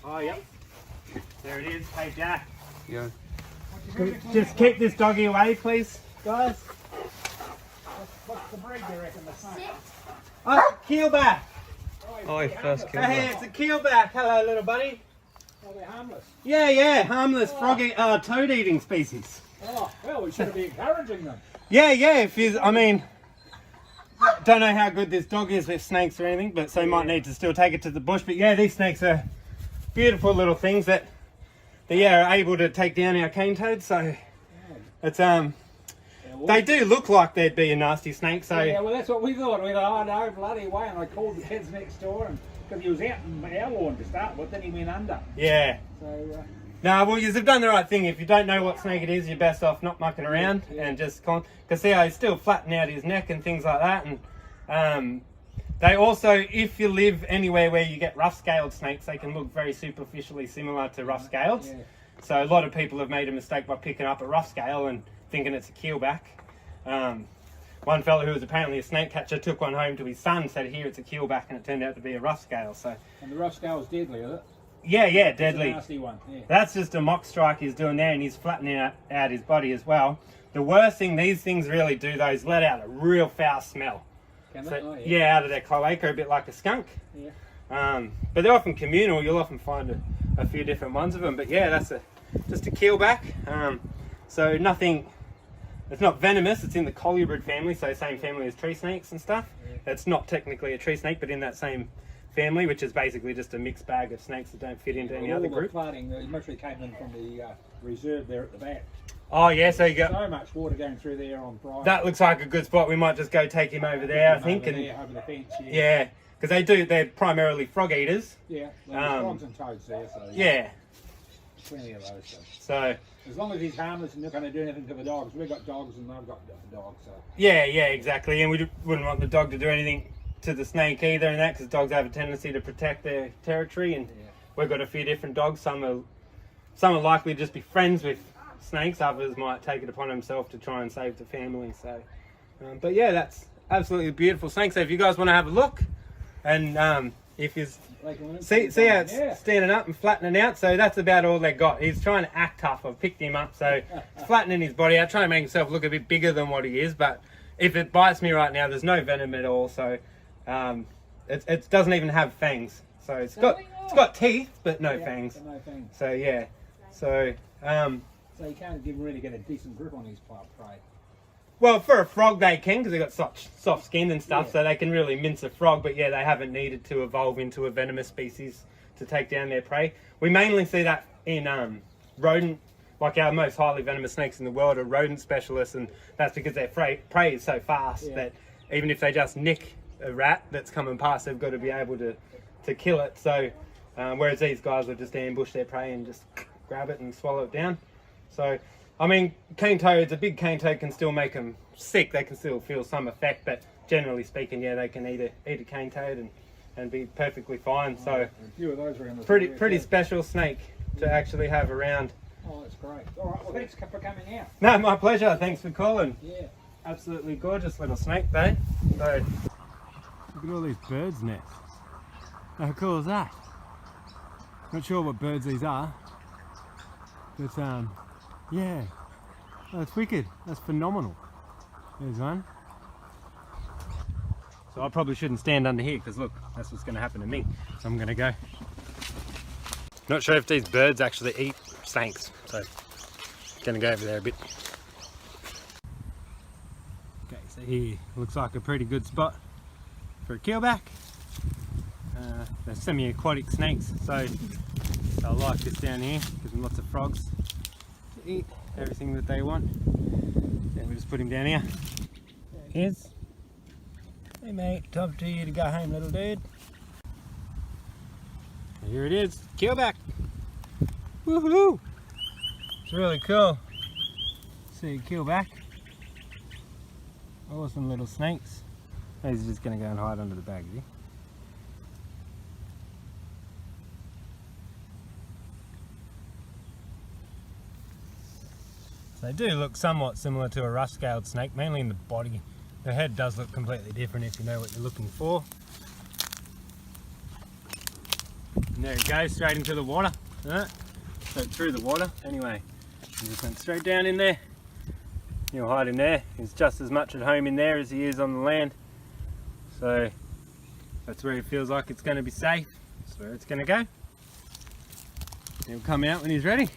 Oh, yep. There it is. Hey, Jack. Yeah. Just keep this doggy away, please, guys. What's the breed you reckon the snake? Oh, keelback. Oh, first kill. Hey, it's a keelback. Hello, little buddy. Oh, they're harmless. Yeah, harmless toad-eating species. Oh, well, we should be encouraging them. Yeah, if you, I mean, don't know how good this dog is with snakes or anything, but so might need to still take it to the bush. But yeah, these snakes are beautiful little things that are able to take down our cane toads. So it's they do look like they'd be a nasty snake. So yeah, well, that's what we thought. We thought, oh no, bloody way, and I called the kids next door, and because he was out in our lawn to start with, then he went under. Yeah. So. No, well, you've done the right thing. If you don't know what snake it is, you're best off not mucking around and just because see how he's still flattening out his neck and things like that. And they also, if you live anywhere where you get rough-scaled snakes, they can look very superficially similar to rough-scaled. Yeah. So a lot of people have made a mistake by picking up a rough scale and thinking it's a keelback. One fellow who was apparently a snake catcher took one home to his son, said, "Here, it's a keelback," and it turned out to be a rough scale. So. And the rough scale is deadly, is it? Yeah, deadly. It's a nasty one. Yeah. That's just a mock strike he's doing there, and he's flattening out his body as well. The worst thing these things really do, though, is let out a real foul smell. Can So, they? Oh, yeah, out of their cloaca, a bit like a skunk. Yeah. But they're often communal. You'll often find a few different ones of them. But yeah, that's just a keelback. So nothing. It's not venomous. It's in the colubrid family, so same family as tree snakes and stuff. Yeah. It's not technically a tree snake, but in that same family, which is basically just a mixed bag of snakes that don't fit into any other group. Flooding mostly came in from the reserve there at the back. Oh yeah, so you got so much water going through there on Friday. That looks like a good spot. We might just go take him over there, I think. Over the fence, yeah, because they're primarily frog eaters. Yeah, there's frogs and toads there, so yeah. Plenty of those. So as long as he's harmless and not going to do anything to the dogs, we've got dogs and they've got dogs. So. Yeah, exactly. And we wouldn't want the dog to do anything to the snake either, and that because dogs have a tendency to protect their territory, and we've got a few different dogs. Some are likely to just be friends with snakes. Others might take it upon himself to try and save the family. So, but yeah, that's absolutely beautiful snake. So if you guys want to have a look, and if you see how it's standing up and flattening out, so that's about all they got. He's trying to act tough. I've picked him up, so he's flattening his body out, trying to make himself look a bit bigger than what he is. But if it bites me right now, there's no venom at all. So it doesn't even have fangs. So it's got teeth, but no fangs. No fangs. So yeah, so you can't really get a decent grip on his prey. Well, for a frog they can, because they've got such soft skin and stuff, so they can really mince a frog, but yeah, they haven't needed to evolve into a venomous species to take down their prey. We mainly see that in rodent, like our most highly venomous snakes in the world are rodent specialists, and that's because their prey is so fast that even if they just nick a rat that's coming past, they've got to be able to kill it. So, whereas these guys will just ambush their prey and just grab it and swallow it down. So, I mean, cane toads, a big cane toad can still make them sick. They can still feel some effect, but generally speaking, yeah, they can eat a cane toad and be perfectly fine. So, a few of those around pretty special snake to actually have around. Oh, that's great. All right, well, thanks for coming out. No, my pleasure. Thanks for calling. Yeah. Absolutely gorgeous little snake, though. So, look at all these birds' nests. How cool is that? Not sure what birds these are, but yeah, that's wicked. That's phenomenal. There's one. So I probably shouldn't stand under here because look, that's what's going to happen to me. So I'm going to go. Not sure if these birds actually eat snakes, so going to go over there a bit. Okay, so here looks like a pretty good spot for a keelback. They're semi-aquatic snakes, so they'll like this down here. Gives them lots of frogs to eat everything that they want. Then we just put him down here. There he is. Hey mate, time for you to go home, little dude. Here it is, keelback. Woohoo! It's really cool. See a keelback. Awesome little snakes. He's just going to go and hide under the bag, is he? So they do look somewhat similar to a rough-scaled snake, mainly in the body. The head does look completely different if you know what you're looking for. And there he goes, straight into the water. Straight through the water. Anyway, he just went straight down in there. He'll hide in there. He's just as much at home in there as he is on the land. So that's where he feels like it's going to be safe. That's where it's going to go. He'll come out when he's ready.